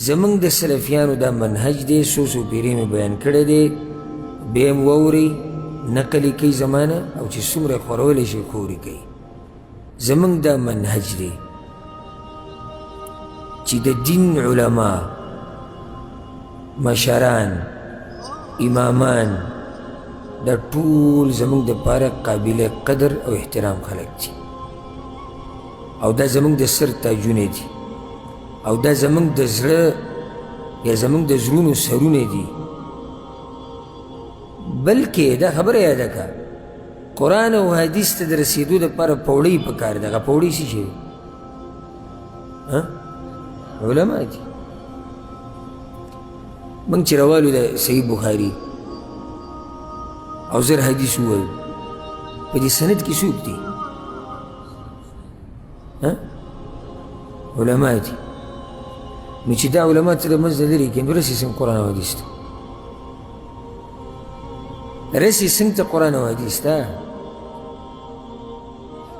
زمونږ د سلفیانو دا منهج دی، څو څو پیرې مې بیان کړی دی، بیا یې واورئ، نقل یې کوي زمانه، او چې څومره یې خورولی شي خورې کوي. زمونږ دا منهج دی چې د دین علما، مشران، امامان دا ټول زمونږ دپاره قابل قدر او احترام خلک دي، او دا زمونږ د سر تاجونه دي، او دا زمونږ د زړه یا زمونږ د زړونو سرونه دي. بلکې دا خبره یاده که قرآن او حدیث ته د رسېدو دپاره پوړۍ پکار ده. هغه پوړۍ څه شی دی؟ علما دي. موږ چې روالو د صحیح بخاري او زر حدیث وویل، په دې سند کې څوک دي؟ علما دي. نو چې دا علما ته د منځ نه لرې کړي، نو رسې څنګه قرآن او حدیث ته؟ رسې څنګه ته قرآن او حدیث ته؟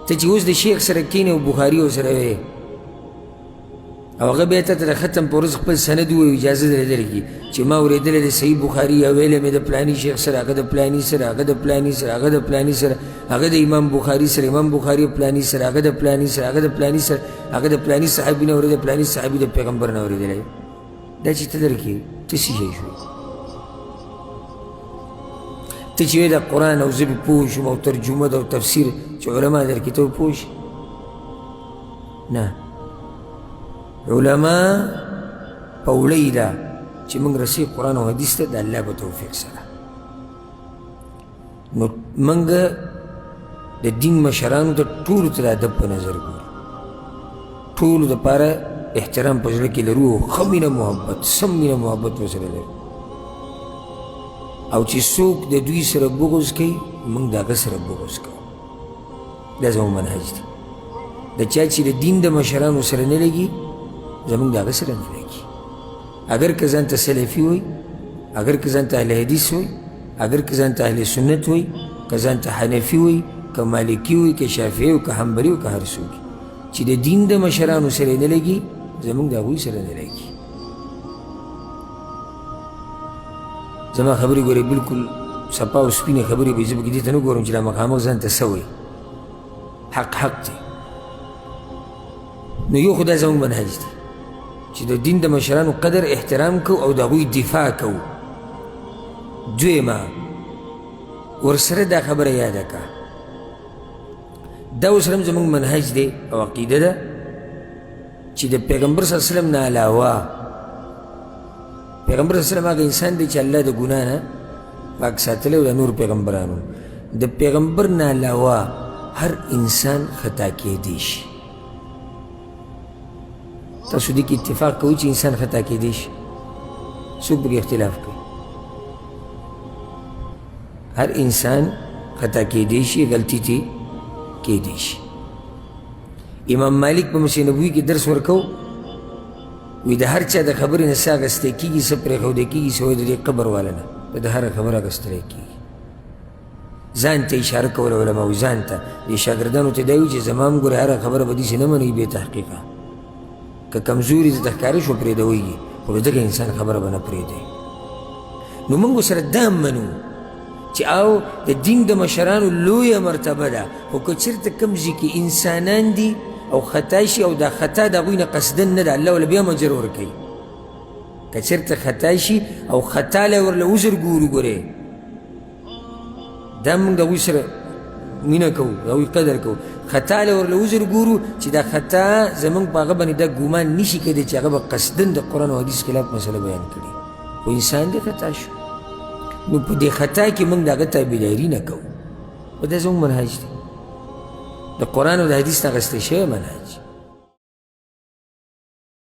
ته چې اوس د شیخ سره کښېنې او بخاري ورسره ویې، او هغه بیا ته د ختم په ورځ خپل سند ووایي، اجازه درې درکړي چې ما اورېدلی د صحیح بخاري یا ویلی مې د پلاني شیخ سره، هغه د پلاني سره، هغه د پلاني سره، هغه د پلاني سره، هغه د امام بخاري سره، امام بخاري پلاني سره، هغه د پلاني سره، هغه د پلاني سره، هغه د پلاني صحابي نه اورېدلی، پلاني صحابي د پیغمبر نه اورېدلی. دا چې ته درکړې، ته څه شی شوې؟ ته چې وایې د قرآن او زه پې پوه شوم او ترجمه ده او تفسیر چې علما درکړي، ته به پوه شي؟ نه، علما پوړۍ ده چې موږ رسې قرآن او حدیث ته د الله په توفیق سره. نو موږ د دین مشرانو ته ټولو ته د ادب په نظر ګورو، ټولو دپاره احترام په زړه کې لرو، او ښه مینه محبت، سم مینه محبت ورسره لرو. او چې څوک د دوی سره بغض کوي، موږ د هغه سره بغض کوو. دا زموږ منهج دی. د چا چې د دین د مشرانو سره نه لګي، زمونږ د هغه سره نه لګي. اگر که ځان ته سلفي وایي، اگر که ځان ته اهل حدیث وایي، اگر که ځان ته اهل سنت وایي، که ځان ته حنفي وایي، که مالکي وایي، که شافعي وایي، که حنبلي وایي، که هر څوک چې د دین د مشرانو سره نه لګي، زمونږ د هغوی سره نه لګي. زما خبرې ګورې بلکل صفا او سپینې خبرې به زه پکې دې ته نه ګورم چې دا مخامخ ځان ته څه وایي. حق حق دی. نو یو خو دا زمونږ منهج دی چې د دین د مشرانو قدر احترام کو او د هغوی دفاع کو. دویمه ورسره دا خبره یاده که، دا اوس هم زمونږ منهج دی او عقیده ده چې د پیغمبر صلی الله علیه وسلم نه علاوه، پیغمبر صلی الله علیه وسلم هغه انسان دی چې الله د ګناه نه پاک ساتلی او د نور پیغمبرانو، د پیغمبر نه علاوه هر انسان خطا کیدی شي. تاسو دې کې اتفاق کوئ چې انسان خطا کیدی شي؟ څوک پکې اختلاف کوي؟ هر انسان خطا کیدی شي، غلطي ترې کیدی شي. امام مالک په مسجد نبوي کې درس ورکو، وی د هر چا د خبرې نه څه اخیستی کېږي، څه پرېښودی کېږي، څه وایي د دې قبر والا نه د هره خبره اخیستلی کېږي. ځان ته اشاره کول علماوي، ځان ته دې شاګردانو ته دا وي چې زما هم ګورې هره خبره به داسې نه منئ بې تحقیقه، که کمزوري درته ښکاره شو پرېږدوئ، خو ځکه انسان خبره به نه پرېږدی. نو موږ سره دا منو چې او د دین د مشرانو لویه مرتبه ده، خو که چېرته کوم ځای کې انسانان دي او خطا شي او دا خطا د هغوی نه قصدن نه ده، الله ورله بیا مجر ورکوي. که چېرته خطا شي او خطا له ورله عذر ګورو، ګورې دا موږ د هغوی سره مینه کوو، د هغوی قدر کوو. خطا له ورله عذر ګورو چې دا خطا زموږ په هغه باندې دا ګمان نشي کېدی چې هغه به قصدن د قرآن او حدیث خلاف مسله بیان کړي، خو انسان دی خطا شو. نو په دې خطا کې موږ د هغه تابعداري نه کوو. دا زموږ منهج دی، د قرآن او د حدیث نه اخیستی شوی منهج.